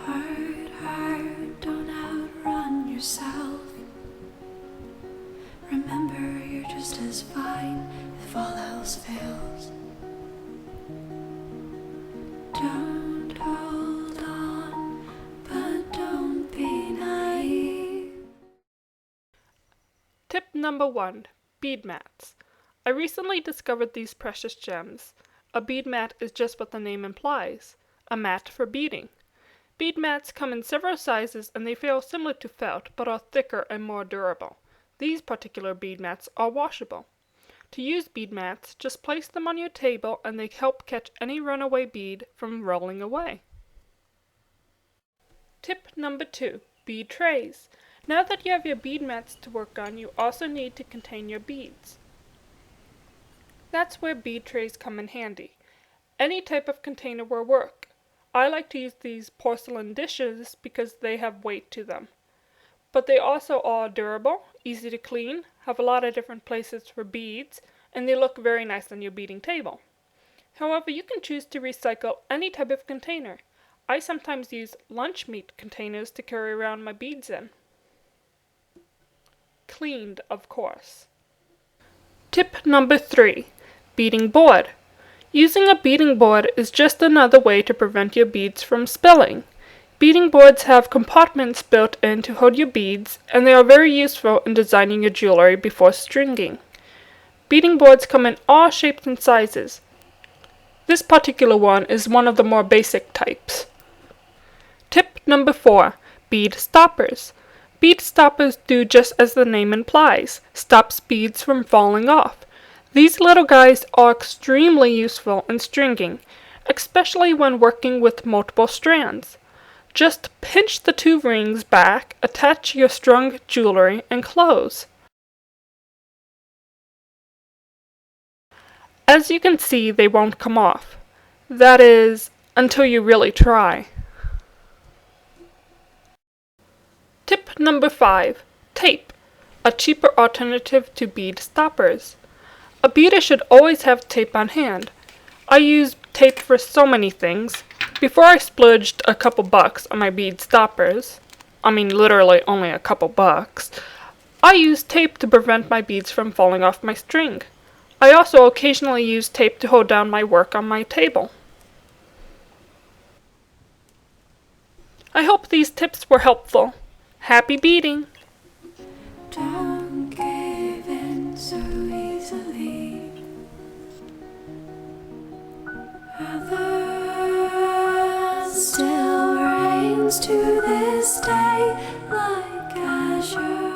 Heart, heart, don't outrun yourself. Remember, you're just as fine if all else fails. Don't hold on, but don't be naive. Tip number 1. Bead mats. I recently discovered these precious gems. A bead mat is just what the name implies, a mat for beading. Bead mats come in several sizes and they feel similar to felt but are thicker and more durable. These particular bead mats are washable. To use bead mats, just place them on your table and they help catch any runaway bead from rolling away. Tip number 2. Bead trays. Now that you have your bead mats to work on, you also need to contain your beads. That's where bead trays come in handy. Any type of container will work. I like to use these porcelain dishes because they have weight to them. But they also are durable, easy to clean, have a lot of different places for beads, and they look very nice on your beading table. However, you can choose to recycle any type of container. I sometimes use lunch meat containers to carry around my beads in. Cleaned, of course. Tip number 3. Beading board. Using a beading board is just another way to prevent your beads from spilling. Beading boards have compartments built in to hold your beads, and they are very useful in designing your jewelry before stringing. Beading boards come in all shapes and sizes. This particular one is one of the more basic types. Tip number 4. Bead stoppers. Bead stoppers do just as the name implies, stops beads from falling off. These little guys are extremely useful in stringing, especially when working with multiple strands. Just pinch the 2 rings back, attach your strung jewelry, and close. As you can see, they won't come off. That is, until you really try. Tip number 5. Tape. A cheaper alternative to bead stoppers. A beader should always have tape on hand. I use tape for so many things. Before I splurged a couple bucks on my bead stoppers, I mean literally only a couple bucks, I use tape to prevent my beads from falling off my string. I also occasionally use tape to hold down my work on my table. I hope these tips were helpful. Happy beading! Don't give in so easily. Others still reigns to this day like azure.